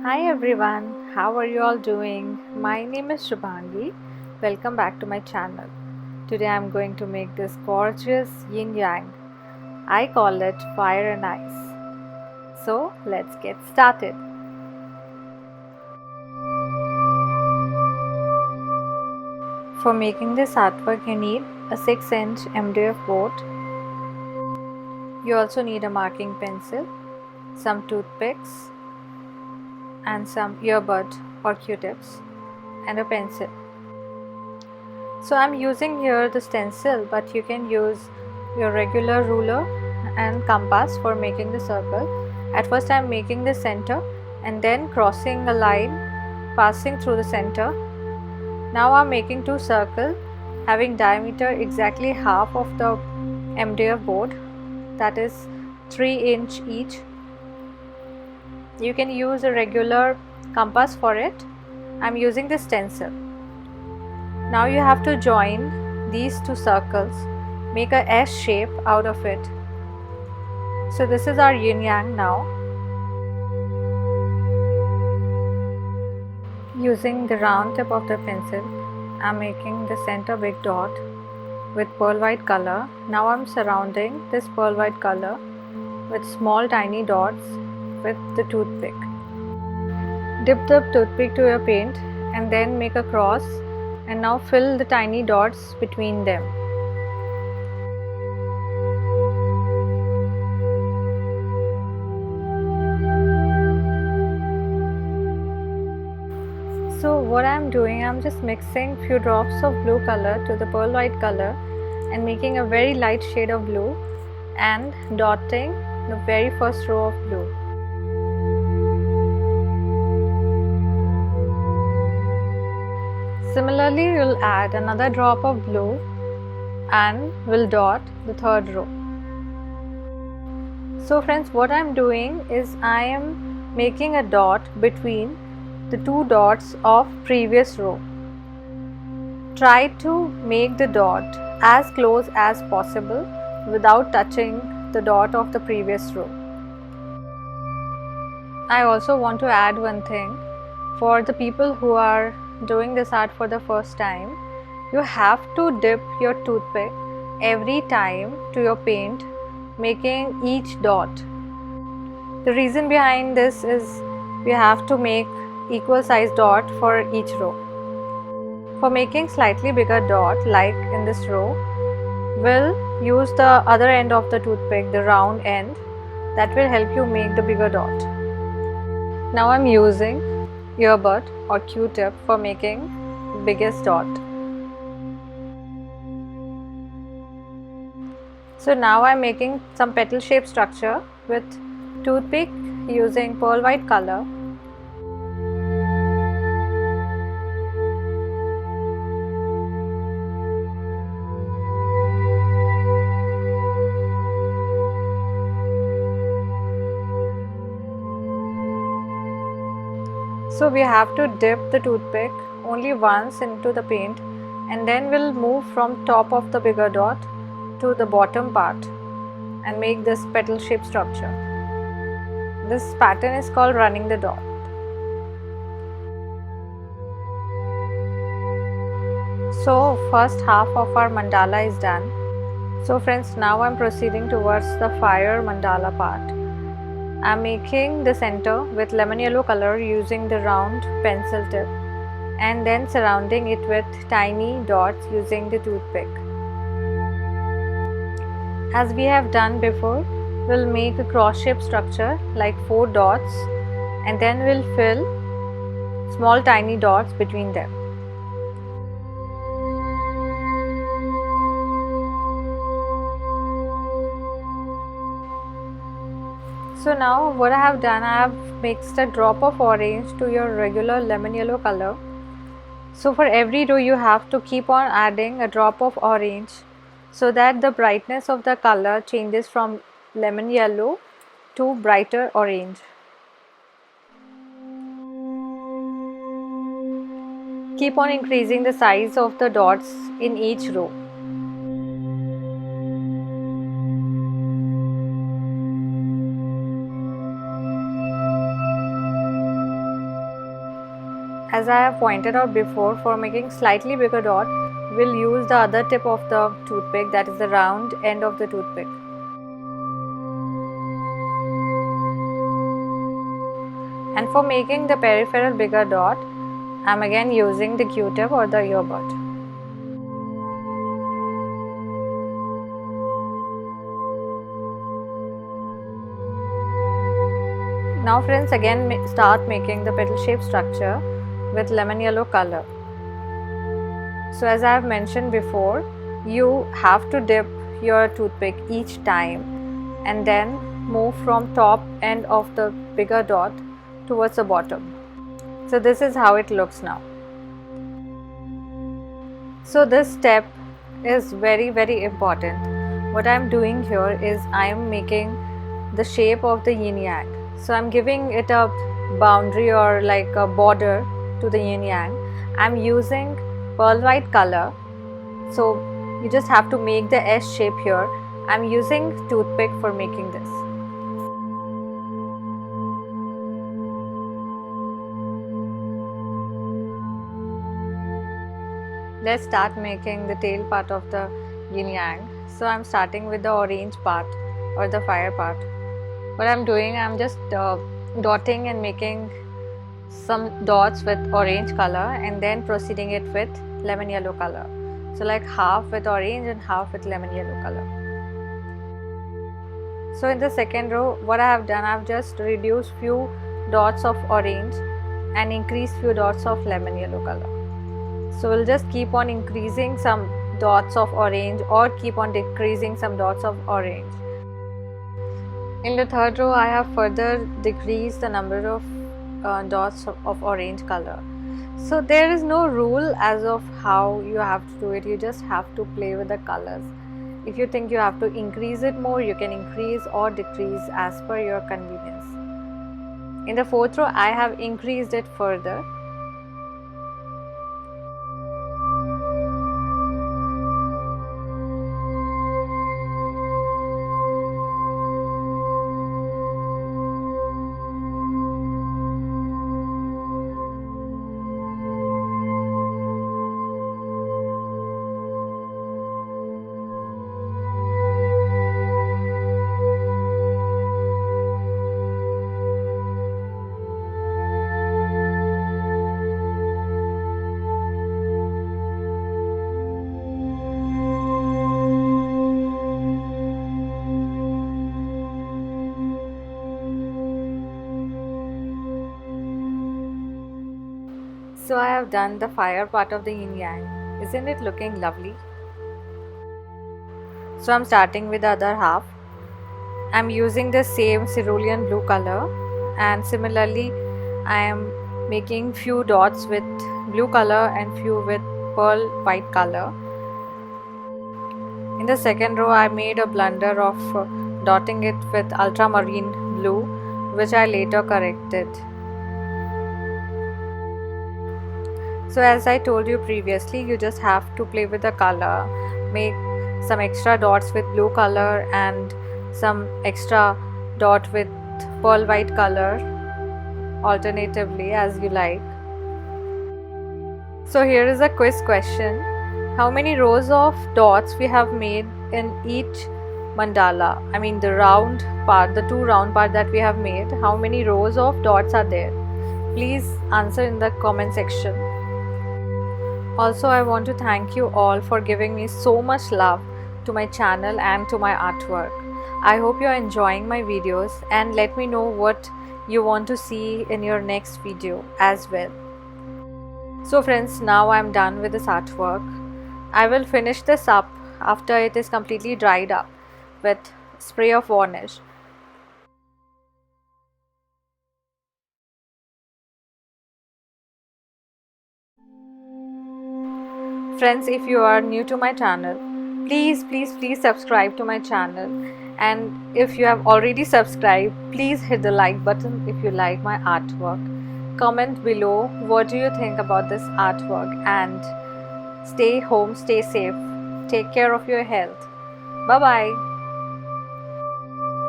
Hi everyone, how are you all doing? My name is Shubhangi. Welcome back to my channel. Today I'm going to make this gorgeous yin yang. I call it fire and ice. So let's get started. For making this artwork you need a 6-inch MDF board. You also need a marking pencil, some toothpicks and some earbud or q-tips and a pencil. So I'm using here the stencil, but you can use your regular ruler and compass for making the circle. At first I'm making the center and then crossing a line passing through the center. Now I'm making two circles having diameter exactly half of the MDF board, that is 3 inch each. You can use a regular compass for it. I'm using the stencil. Now you have to join these two circles, make a S shape out of it. So this is our yin yang now. Using the round tip of the pencil, I'm making the center big dot with pearl white color. Now I'm surrounding this pearl white color with small tiny dots with the toothpick. Dip the toothpick to your paint and then make a cross, and now fill the tiny dots between them. So what I'm doing, I'm just mixing few drops of blue color to the pearl white color and making a very light shade of blue and dotting the very first row of blue. Similarly, you'll add another drop of blue and will dot the third row. So friends, what I'm doing is I am making a dot between the two dots of previous row. Try to make the dot as close as possible without touching the dot of the previous row. I also want to add one thing. For the people who are doing this art for the first time, you have to dip your toothpick every time to your paint, making each dot. The reason behind this is we have to make equal size dot for each row. For making slightly bigger dot like in this row, we'll use the other end of the toothpick, the round end, that will help you make the bigger dot. Now I'm using earbud or q-tip for making biggest dot. So now I'm making some petal shape structure with toothpick using pearl white color. So we have to dip the toothpick only once into the paint, and then we'll move from top of the bigger dot to the bottom part and make this petal shape structure. This pattern is called running the dot. So first half of our mandala is done. So friends, now I'm proceeding towards the fire mandala part. I'm making the center with lemon yellow color using the round pencil tip and then surrounding it with tiny dots using the toothpick. As we have done before, we'll make a cross shaped structure like 4 dots and then we'll fill small tiny dots between them. So now what I have done, I have mixed a drop of orange to your regular lemon yellow color. So for every row you have to keep on adding a drop of orange so that the brightness of the color changes from lemon yellow to brighter orange. Keep on increasing the size of the dots in each row. as I have pointed out before, for making slightly bigger dot, we'll use the other tip of the toothpick, that is the round end of the toothpick. And for making the peripheral bigger dot, I'm again using the Q-tip or the earbud. Now friends, again start making the petal shape structure with lemon yellow color. So as I have mentioned before, you have to dip your toothpick each time and then move from top end of the bigger dot towards the bottom. So this is how it looks now. So this step is very important. What I am doing here is I am making the shape of the yin yang. So I'm giving it a boundary or like a border to the yin yang. I'm using pearl white color. So you just have to make the S shape here. I'm using toothpick for making this. Let's start making the tail part of the yin yang. So I'm starting with the orange part or the fire part. What I'm doing, I'm just dotting and making some dots with orange color and then proceeding it with lemon yellow color. So like half with orange and half with lemon yellow color. So in the second row, what I have done, I've just reduced few dots of orange and increased few dots of lemon yellow color. So we'll just keep on increasing some dots of orange or keep on decreasing some dots of orange. In the third row, I have further decreased the number of dots of orange color. So there is no rule as of how you have to do it. You just have to play with the colors. If you think you have to increase it more, you can increase or decrease as per your convenience. In the fourth row, I have increased it further. So I have done the fire part of the yin yang. Isn't it looking lovely? So I'm starting with the other half. I'm using the same cerulean blue color, and similarly I am making few dots with blue color and few with pearl white color. In the second row, I made a blunder of dotting it with ultramarine blue, which I later corrected. So as I told you previously, you just have to play with the color, make some extra dots with blue color and some extra dot with pearl white color alternatively as you like. So here is a quiz question. How many rows of dots we have made in each mandala? I mean the round part, the two round part that we have made, how many rows of dots are there? Please answer in the comment section. Also, I want to thank you all for giving me so much love to my channel and to my artwork. I hope you are enjoying my videos, and let me know what you want to see in your next video as well. So friends, now I am done with this artwork. I will finish this up after it is completely dried up with spray of varnish. Friends, if you are new to my channel, please subscribe to my channel, and if you have already subscribed, please hit the like button if you like my artwork. Comment below what do you think about this artwork, and stay home, stay safe, take care of your health. Bye bye.